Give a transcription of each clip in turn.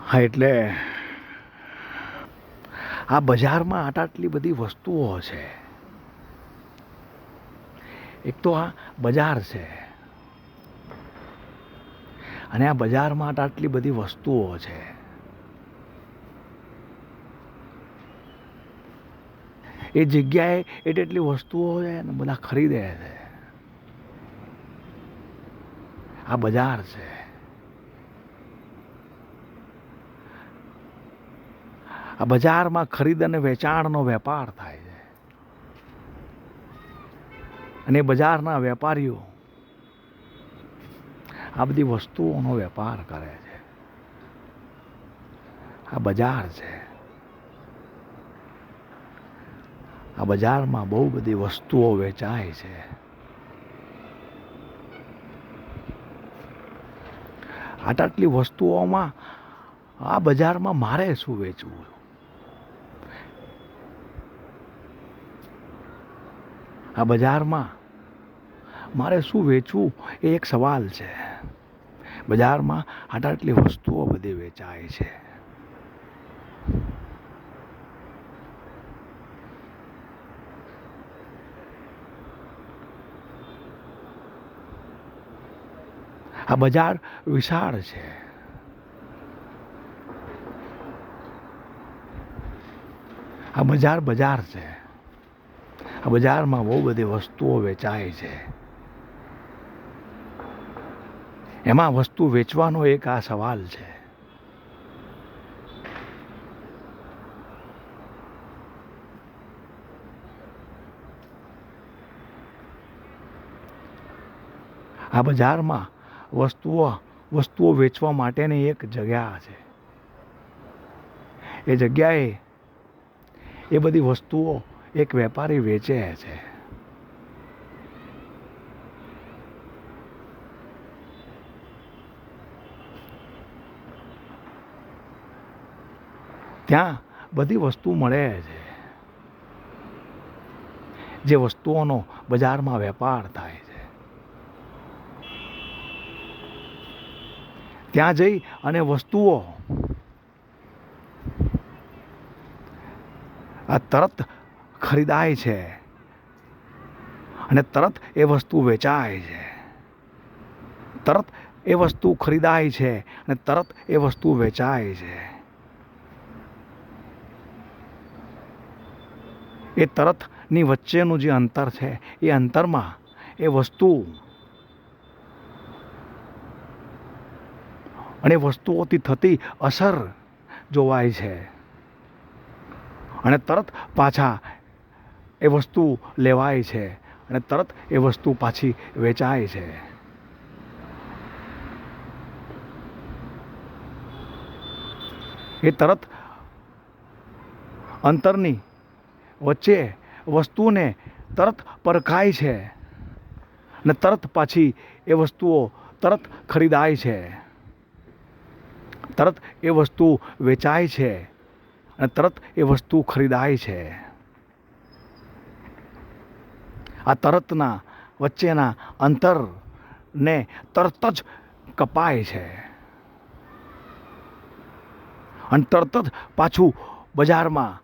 હા, એટલે આ બજારમાં આટલી બધી વસ્તુઓ છે. એક તો આ બજાર છે અને આ બજારમાં આટલી બધી વસ્તુઓ છે. એ જગ્યાએ એટલી વસ્તુઓ છે ને બધા ખરીદે છે. આ બજાર છે. આ બજારમાં ખરીદ અને વેચાણનો વેપાર થાય છે અને બજારના વેપારીઓ આ બધી વસ્તુઓનો વેપાર કરે છે. આ બજાર છે. આ બજારમાં બહુ બધી વસ્તુઓ વેચાય છે. આટલી વસ્તુઓમાં આ બજારમાં મારે શું વેચવું? આ બજારમાં મારે શું વેચવું એ એક સવાલ છે. બજારમાં આટલી વસ્તુઓ બધી વેચાય છે. આ બજાર વિશાળ છે. આ બજાર છે. આ બજારમાં બહુ બધી વસ્તુઓ વેચાય છે. એમાં વસ્તુ વેચવાનો એક આ સવાલ છે. આ બજારમાં વસ્તુઓ વેચવા માટેની એક જગ્યા છે. એ જગ્યાએ એ બધી વસ્તુઓ એક વેપારી વેચે છે. ત્યાં બધી વસ્તુ મળે છે. જે વસ્તુઓનો બજારમાં વેપાર થાય છે. ત્યાં જઈ અને વસ્તુઓ આ તરત ખરીદાય છે અને તરત એ વસ્તુ વેચાય છે. તરત એ વસ્તુ ખરીદાય છે અને તરત એ વસ્તુ વેચાય છે. એ તરતની વચ્ચેનું જે અંતર છે એ અંતરમાં એ વસ્તુ અને વસ્તુઓથી થતી અસર જોવાય છે અને તરત પાછા એ વસ્તુ લેવાય છે અને તરત એ વસ્તુ પાછી વેચાય છે. એ તરત અંતરની વચ્ચે વસ્તુને તરત પરખાય છે અને તરત પાછી એ વસ્તુઓ તરત ખરીદાય છે. તરત એ વસ્તુ વેચાય છે અને તરત એ વસ્તુ ખરીદાય છે. આ તરતના વચ્ચેના અંતરને તરત જ કપાય છે અને તરત જ પાછું બજારમાં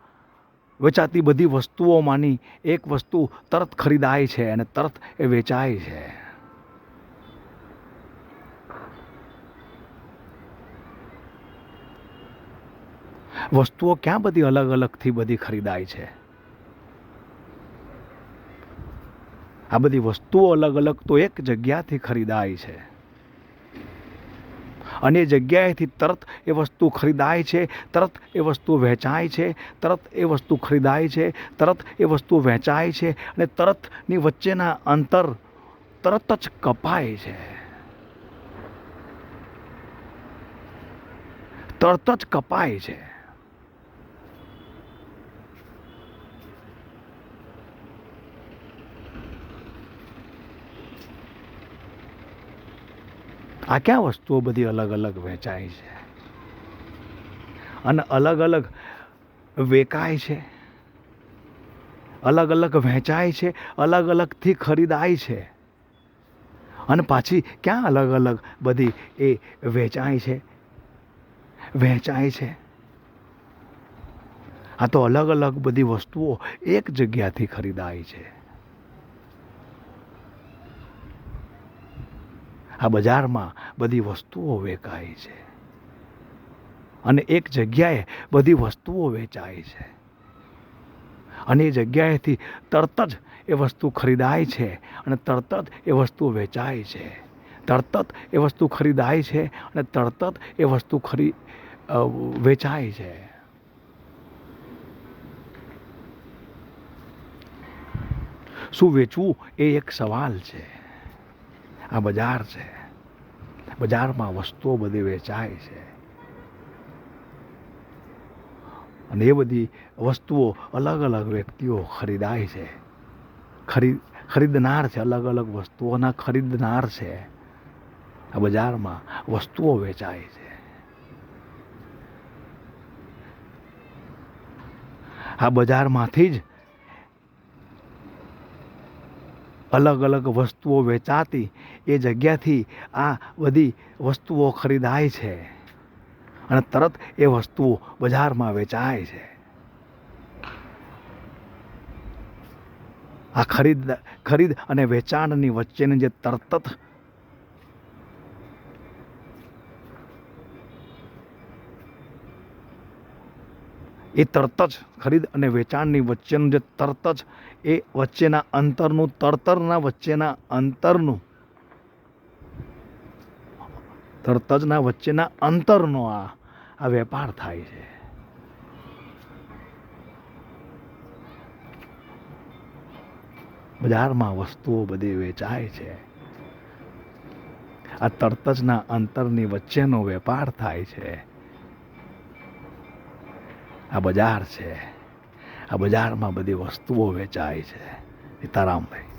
વેચાતી બધી વસ્તુઓમાંની એક વસ્તુ તરત ખરીદાય છે અને તરત એ વેચાય છે. વસ્તુઓ ક્યાં બધી અલગ અલગથી બધી ખરીદાય છે? આ બધી વસ્તુઓ અલગ અલગ તો એક જગ્યાથી ખરીદાય છે અને એ જગ્યાએથી તરત એ વસ્તુ ખરીદાય છે, તરત એ વસ્તુ વેચાય છે, તરત એ વસ્તુ ખરીદાય છે, તરત એ વસ્તુ વેચાય છે અને તરતની વચ્ચેના અંતર તરત જ કપાય છે. તરત જ કપાય છે. આ ક્યાં વસ્તુઓ બધી અલગ અલગ વેચાય છે અને અલગ અલગ વેચાય છે, અલગ અલગ વહેંચાય છે, અલગ અલગથી ખરીદાય છે અને પાછી ક્યાં અલગ અલગ બધી એ વેચાય છે? વહેંચાય છે. આ તો અલગ અલગ બધી વસ્તુઓ એક જગ્યાથી ખરીદાય છે. આ બજારમાં બધી વસ્તુઓ વેચાય છે અને એક જગ્યાએ બધી વસ્તુઓ વેચાય છે અને એ જગ્યાએથી તરત જ એ વસ્તુ ખરીદાય છે અને તરત જ એ વસ્તુ વેચાય છે. તરત જ એ વસ્તુ ખરીદાય છે અને તરત જ એ વસ્તુ વેચાય છે. શું વેચવું એ એક સવાલ છે. આ બજાર છે. બજારમાં વસ્તુઓ બધી વેચાય છે અને એ બધી વસ્તુઓ અલગ અલગ વ્યક્તિઓ ખરીદાય છે. ખરીદનાર છે. અલગ અલગ વસ્તુઓના ખરીદનાર છે. આ બજારમાં વસ્તુઓ વેચાય છે. આ બજારમાંથી જ અલગ અલગ વસ્તુઓ વેચાતી એ જગ્યાથી આ બધી વસ્તુઓ ખરીદાય છે અને તરત એ વસ્તુઓ બજારમાં વેચાય છે. આ ખરીદ અને વેચાણની વચ્ચેની જે તરત જ ખરીદ અને વેચાણની વચ્ચેનું જે તરત જ એ વચ્ચેના અંતરનું વચ્ચેના અંતરનો આ વેપાર થાય છે. બજારમાં વસ્તુઓ બધી વેચાય છે. આ તરત જના અંતરની વચ્ચેનો વેપાર થાય છે. આ બજાર છે. આ બજારમાં બધી વસ્તુઓ વેચાય છે. સીતારામભાઈ.